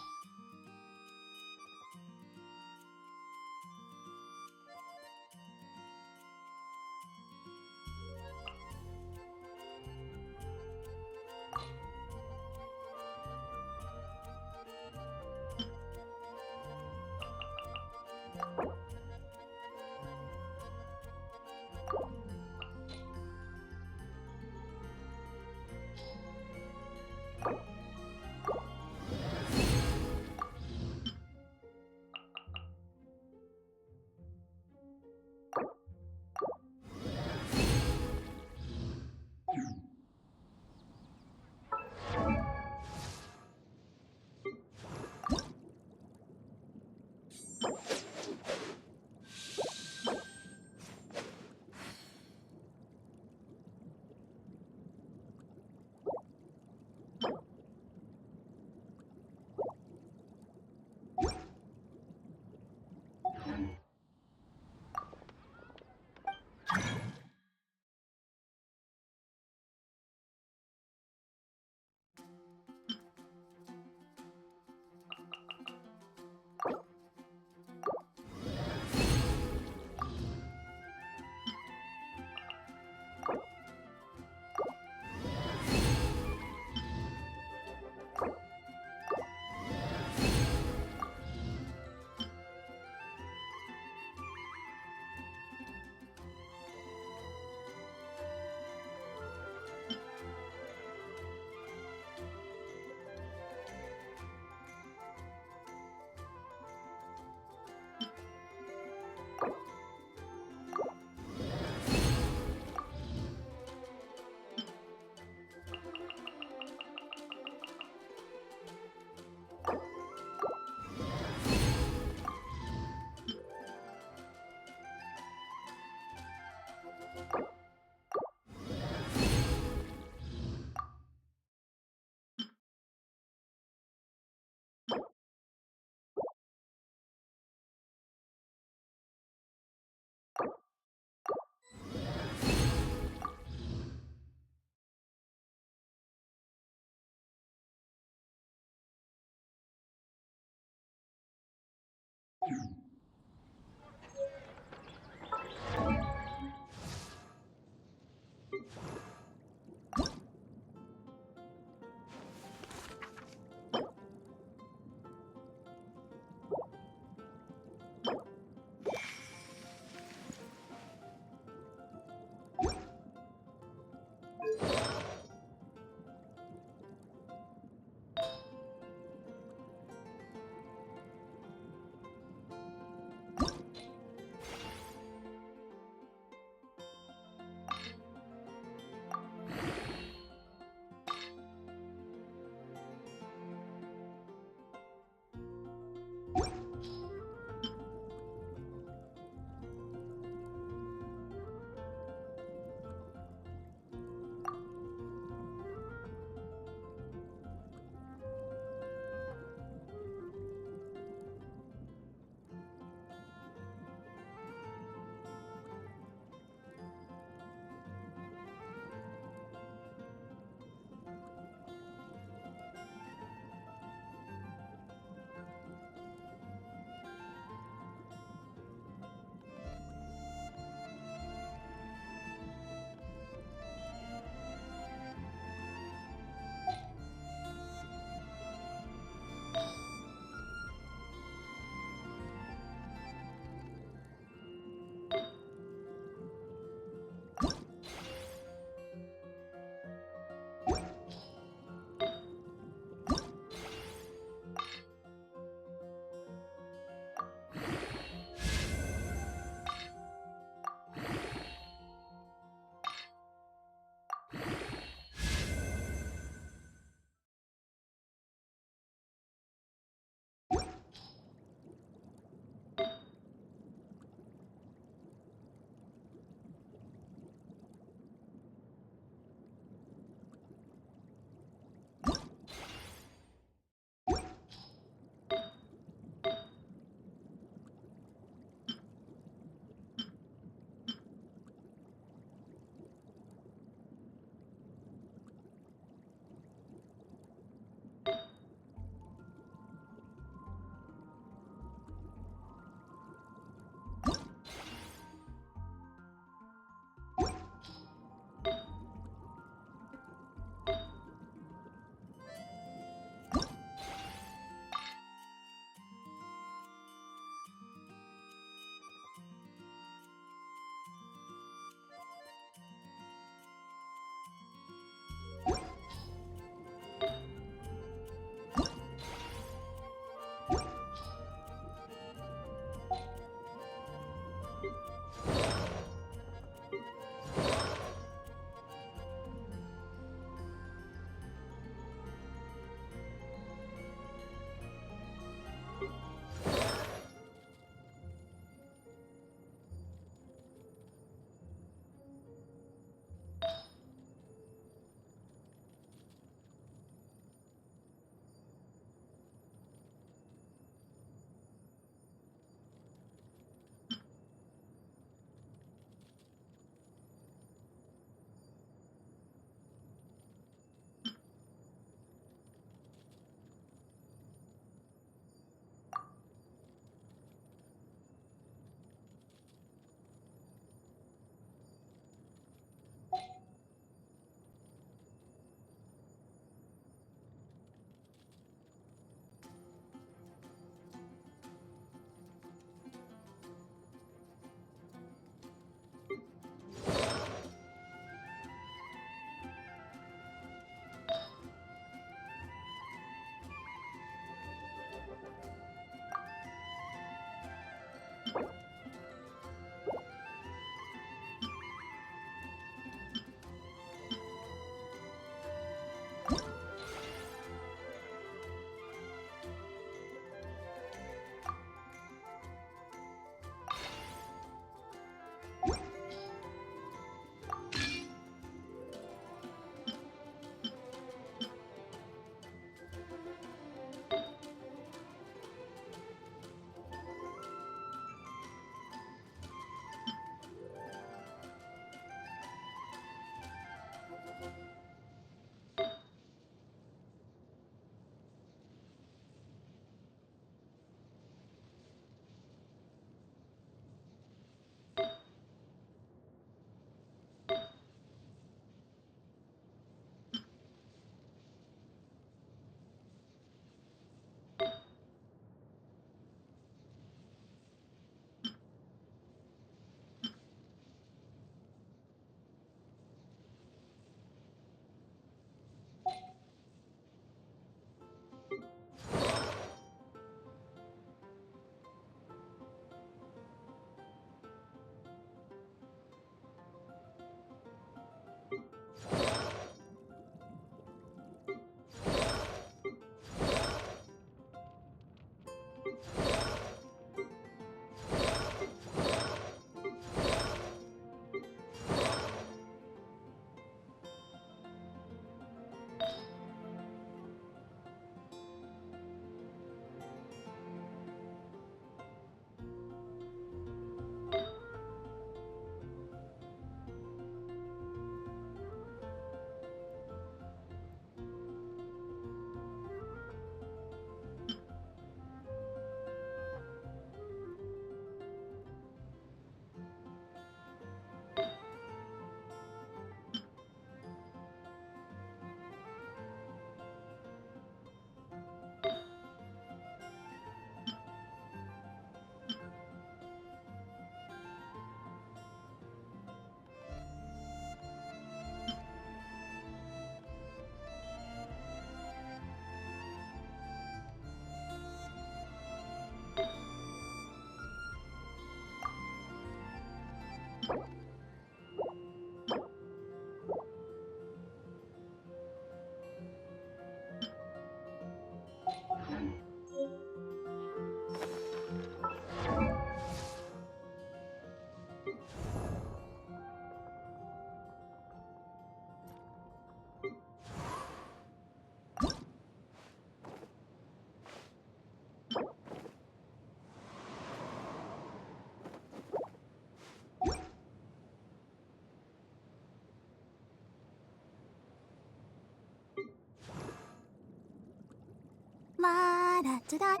after that.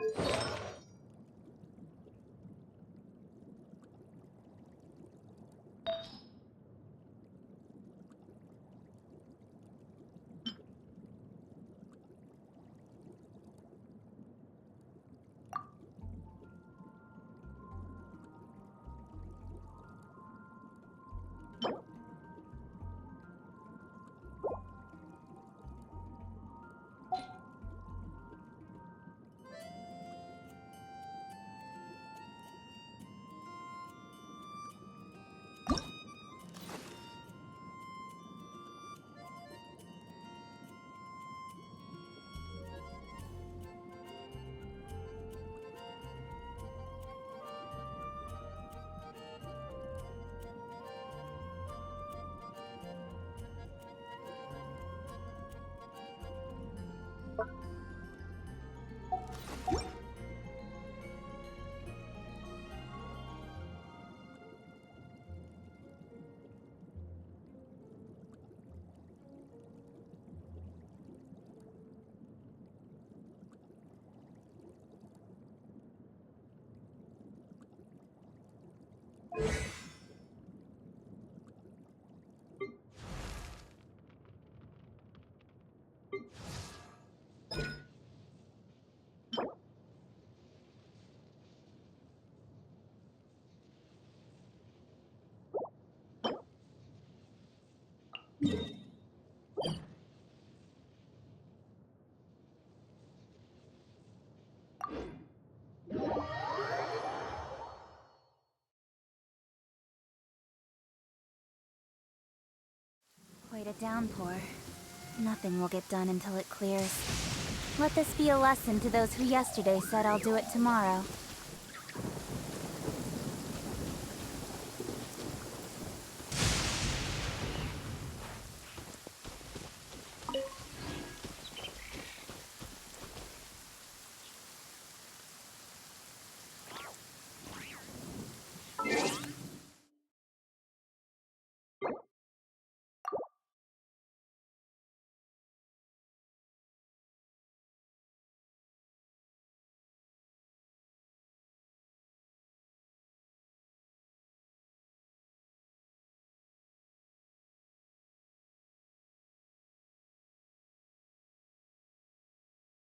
Quite a downpour. Nothing will get done until it clears. Let this be a lesson to those who yesterday said I'll do it tomorrow.